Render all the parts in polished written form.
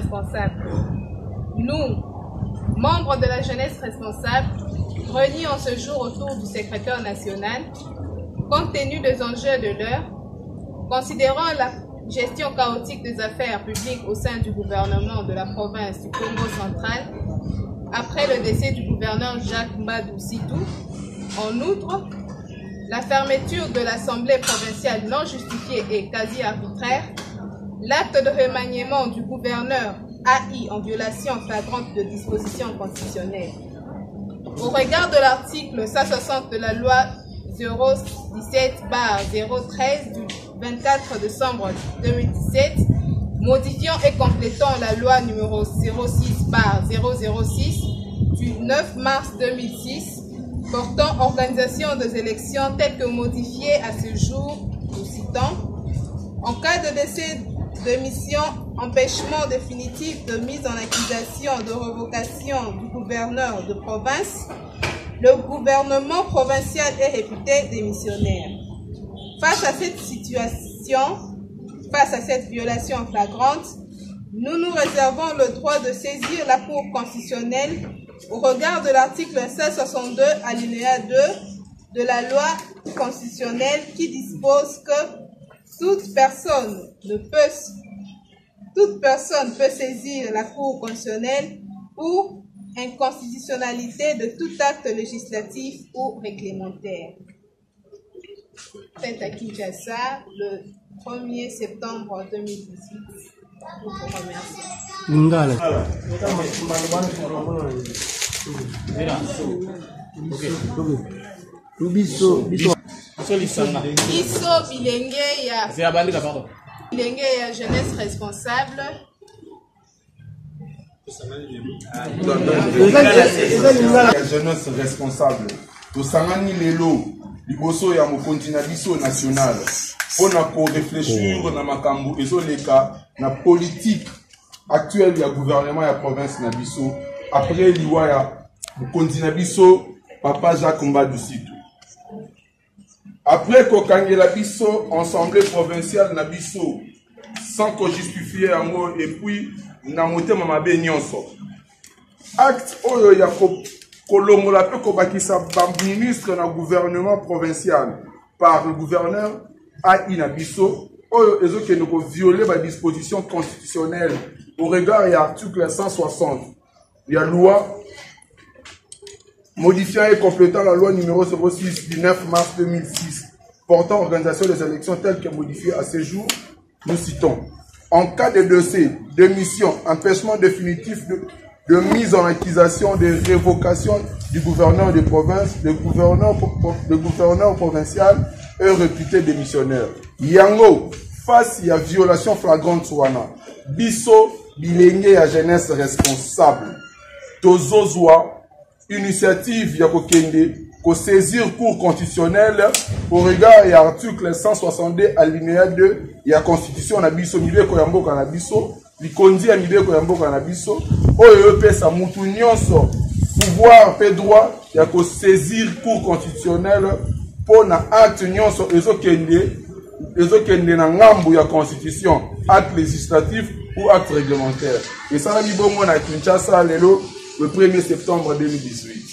responsable. Nous, membres de la jeunesse responsable, réunis en ce jour autour du secrétaire national, compte tenu des enjeux de l'heure, considérant la gestion chaotique des affaires publiques au sein du gouvernement de la province du Congo central, après le décès du gouverneur Jacques Mbadou Sitou, en outre, la fermeture de l'Assemblée provinciale non justifiée et quasi arbitraire, l'acte de remaniement du gouverneur AI en violation flagrante de dispositions constitutionnelles. Au regard de l'article 160 de la loi 017/013 du 24 décembre 2017, modifiant et complétant la loi numéro 06/006 du 9 mars 2006, portant organisation des élections telles que modifiées à ce jour, nous citons, en cas de décès, démission, empêchement définitif de mise en accusation de révocation du gouverneur de province, le gouvernement provincial est réputé démissionnaire. Face à cette situation, face à cette violation flagrante, nous nous réservons le droit de saisir la Cour constitutionnelle au regard de l'article 1662 alinéa 2 de la loi constitutionnelle qui dispose que toute personne peut saisir la Cour constitutionnelle pour inconstitutionnalité de tout acte législatif ou réglementaire. Fait à Kinshasa le 1er septembre 2018. Nous vous remercions. Biso bilenge ya jeunesse responsable. La jeunesse responsable. Tosangani lelo liboso ya mokonzi na biso national. Pona ko réfléchir na makambo ezoleka na politique actuelle ya gouvernement ya province na biso après liwa ya mokonzi na biso papa Jacques Mbadou Sitou. Après kokangela biso assemblée provinciale na biso sans ko justifier yango et puis na motema mabe nyonso. Acte oyo ya kolongola pe ko bakisa ba ministre na gouvernement provincial par le gouverneur AI na biso oyo ezokende ko violer ba dispositions constitutionnelles au regard de l'article 160 de la loi modifiant et complétant la loi numéro 06 du 9 mars 2006 portant organisation des élections telles que modifiées à ce jour, nous citons. En cas de dossier, démission, empêchement définitif de mise en accusation, de révocation du gouverneur de province, le gouverneur provincial est réputé démissionnaire. Yango, face à violation flagrante Swana, biso, bilenge ya jeunesse responsable, tozozwa, initiative ya kokende, ko saisir cour constitutionnelle au regard de l'article 162 alinéa 2 ya constitution na biso, mibeko ya mboka na biso, likondi ya mibeko ya mboka na biso, oyo pesa mutu nyonso, pouvoir pe droit ya ko saisir cour constitutionnelle pour na acte nyonso ezokende na ngambu ya constitution, acte législatif ou acte réglementaire. Et ça, nous avons à Kinshasa le 1er septembre 2018.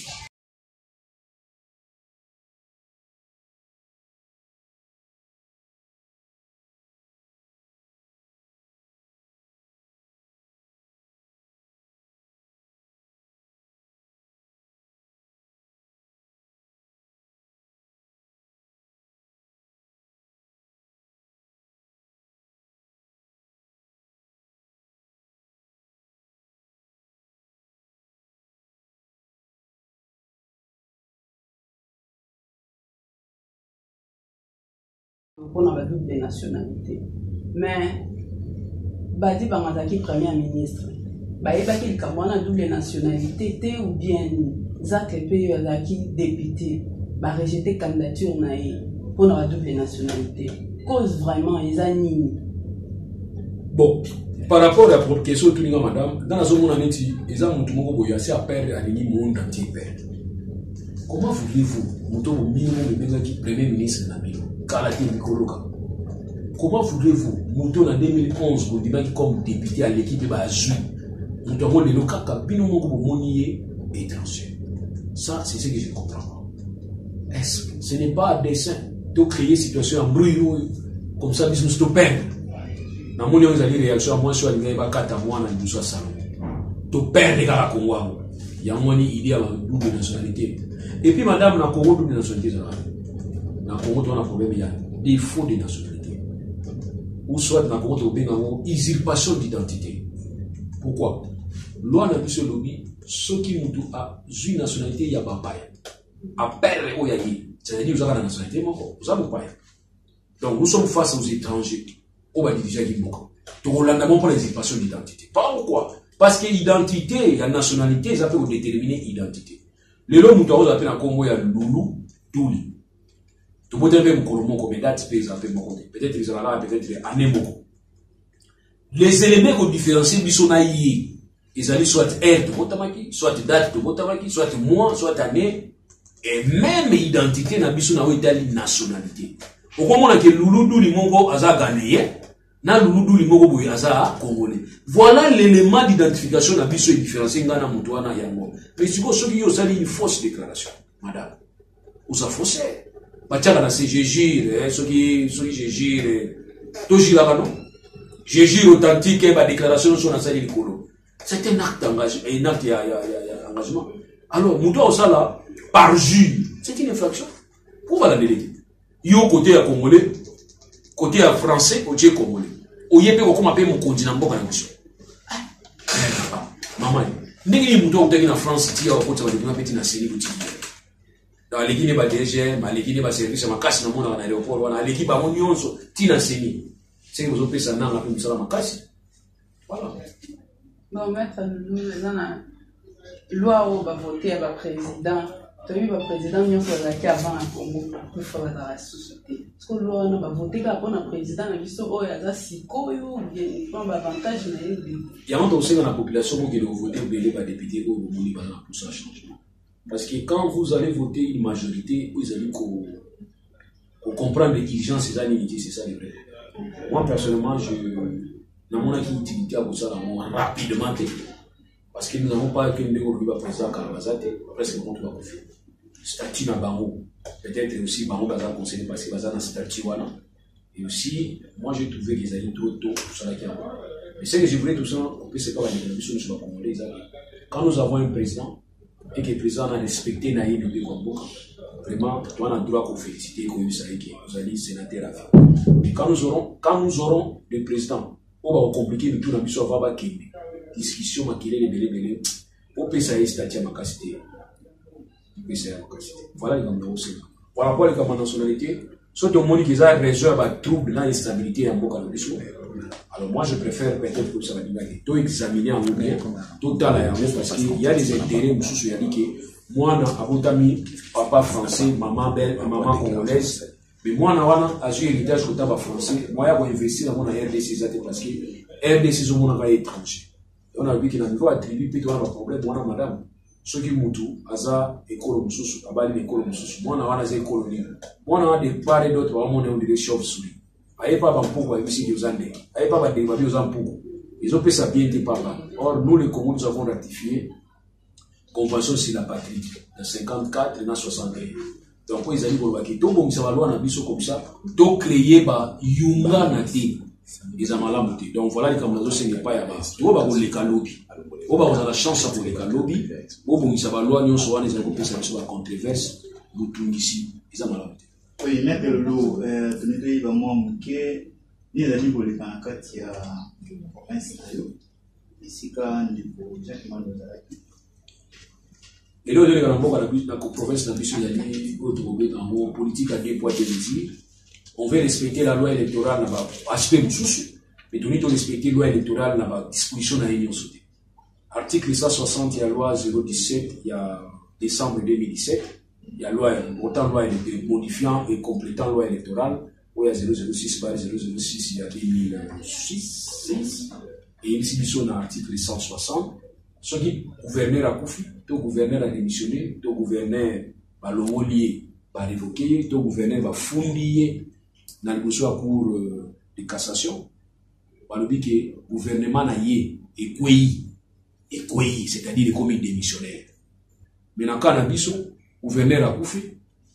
Pour la double nationalité. Mais, Badi Bangadaki, Premier ministre, Baïbaki, il a double nationalité, ou bien Zach Payadaki, député, rejeté candidature pour la double nationalité. Cause vraiment, ils ont. Bon, par rapport à la question de madame, dans la zone où on est, ils ont à perdre à monde entier. Comment voulez-vous, Premier ministre, comment voudrez-vous, Mouton en 2011, vous dites comme député à l'équipe de Bazou, nous avons les locaux qui ont étranger. Ça, c'est ce que je comprends. Est-ce que ce n'est pas un dessin de créer une situation en bruit comme ça, nous sommes perdre. Dans mon réaction, moi, je suis allé à 4 mois dans le salon. De perdre les gars à Congo. Il y a une idée à double nationalité. Et puis, madame, dans le Congo, double nationalité. Dans le Congo, on a un problème, il y a défaut de nationalité. Ou soit dans le Congo, on a une usurpation d'identité. Pourquoi? Loi n'a plus ce lobby, ceux qui ont une nationalité, il y a pas à perdre où il y a dit. C'est-à-dire que vous avez la nationalité, vous avez pas. Donc, nous sommes face aux étrangers. On va dire qu'il y a beaucoup. Donc, on n'a pas l'usurpation d'identité. Pourquoi? Parce que l'identité, la nationalité, ça peut déterminer l'identité. Les lois, nous avons appelé en Congo, il y a Loulou, Douli. Tout le monde a un Kolomo comme date, peut-être les Arabes, peut-être les Anémoko. Les éléments qu'on différencie, ils sont naïfs. Ils allaient soit air de Botamaki, soit date de Botamaki, soit mois, soit année. Et même identité, n'a pas été nationalité. Au moment où Loulou Douli Mongo Aza Ghanéen, na Loulou Douli Mongo Aza Congolais. Voilà l'élément d'identification n'a pas été différencié dans Moutouana Yango. Mais si vous avez une fausse déclaration, madame, vous avez faussé. Batiaka c'est Gégir, ceux qui Gégir, tout Giraga non. Gégir authentique, ma déclaration sur la salle de Kolo. C'est un acte d'engagement. Alors, Moutoua Osala, par jus, c'est une infraction. Pourquoi la déléguer? Yo côté à Congolais, côté à Français, côté Congolais. Au yépe, on comme appelle mon continent, bon, maman, n'est-ce pas Moutoua ou en France, tu as au côté de la petite nation, dans l'équipe de DG, l'équipe de service, ma casse dans mon aéroport, l'équipe à mon yonso, Tina Seni. C'est que vous avez ça dans la plus ma casse. Voilà. Bon, maître, nous, loi où va voter à président, tu as eu le président, il y a avant un Congo, pour faire la société. Parce que loi va voter pour un président, il y a si il y a un avantage. Il y a aussi dans la population qui doit voter pour les députés ou pour ça changer. Parce que quand vous allez voter une majorité, vous allez comprendre l'exigence, c'est ça les vrais. Moi, personnellement, je n'ai pas utilité à ça rapidement. Parce que nous n'avons pas qu'un développement président Karabazate, presque contre la confiance. Statut dans Bango. Peut-être aussi Bango Baza conseillé parce que Baza dans statut. Et aussi, moi j'ai trouvé qu'ils allaient trop tôt pour ça. Mais ce que je voulais tout ça, c'est pas la négociation sur la Congolais. Quand nous avons un président, et que le président a respecté Naïm de Combo, vraiment, on a le droit qu'on félicite, qu'on vous allez sénateur à faire. Mais quand nous aurons le président, on va compliquer le tout dans le on va discussion, les belé, on peut s'aller statut à ma capacité. Voilà les gars aussi. Par rapport à la nationalité, soit au monde qui a réserve à trouble, l'instabilité en Boka. Alors moi je préfère peut-être que ça va tout examiner en bien, tout à l'heure, parce qu'il y a des intérêts, monsieur Yannick, moi, Abotami, papa français, maman belle, maman congolaise, mais moi, j'ai héritage de français, moi, j'ai investi dans mon RDC, parce que RDC, c'est mon étranger. On a vu qu'il y a un niveau attribué, puis on a un problème, moi, madame, ceux qui moutou, Aza, école Moussous, Abali, école Moussous, moi, on a des écoles libres. Moi, on a des parts et d'autres, on a des chauves-souris. Aïe pas Bampouko, ici, aux Andes. Aïe pas Badébabi aux Ampouko. Ils ont fait ça bien, papa. Or, nous, les Congos, nous avons ratifié Convention sur la patrie, en 54 et en 61. Donc, ils allaient pour le tout bon, ça va loin, on a vu ça comme ça. Donc, créer, Yunga Nati. Ils ont mal à. Donc, voilà, les Camerounais, ce n'est pas là-bas. Tu vois, les Kalobi. On va avoir la chance pour les Kalobi. Bon, ça va loin, nous, soit les Européens, ça va controverse. Nous, tout ici, ils ont mal à. Oui, maître Lolo, tenez-vous vraiment que les amis pour les canacats, il y a un scénario. Ici, quand il faut déjà que nous et là, il y a la province d'ambition en politique à deux poids de mesures. On veut respecter la loi électorale, aspect moussous, mais nous devons respecter la loi électorale, la disposition de l'Union sociale. Article 160, il y a la loi 017, il y a décembre 2017. Il y a loi, autant loi modifiant et complétant loi électorale, où il y a 006 par 006, il y a 2006, et ici, il y a l'article 160. Ce qui gouverneur a confié, tout gouverneur a démissionné, tout gouverneur va l'homolier, va révoquer, tout gouverneur va fouiller dans le dossier pour de cassation, balobi que gouvernement na yé ekweyi, c'est-à-dire comme démissionnaire. Mais dans le cas de biso, gouverneur a koufi,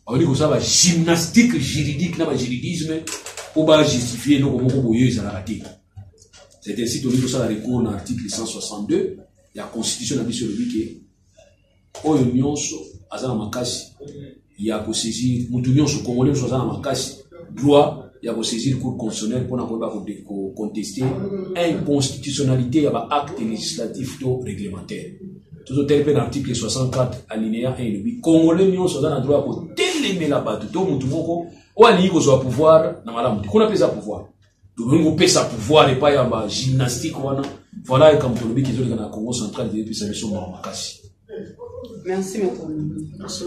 on dit que ça va gymnastique juridique, na juridisme, pour justifier nos boyeux à la raté. C'est ainsi que ça recours dans l'article 162, la constitution a dit sur le biquet, oyo nyonso azana makasi ya ko saisir mutu nyonso congolais so azana makasi droit ya ko saisir cour constitutionnelle pour na ko contester inconstitutionnalité ya ba acte législatif to réglementaire. Tout au tel l'article 64 alinéa 1 le congolais nyonso azana droit ko telemela batu to mutu moko o ali ko so pouvoir na malamu kuna pesa pouvoir. Donc pesa pouvoir et pas ya ba gymnastique wana. Voilà comme pour le biquet zo na Congo central depuis sa mission makasi. Merci, maître. Merci.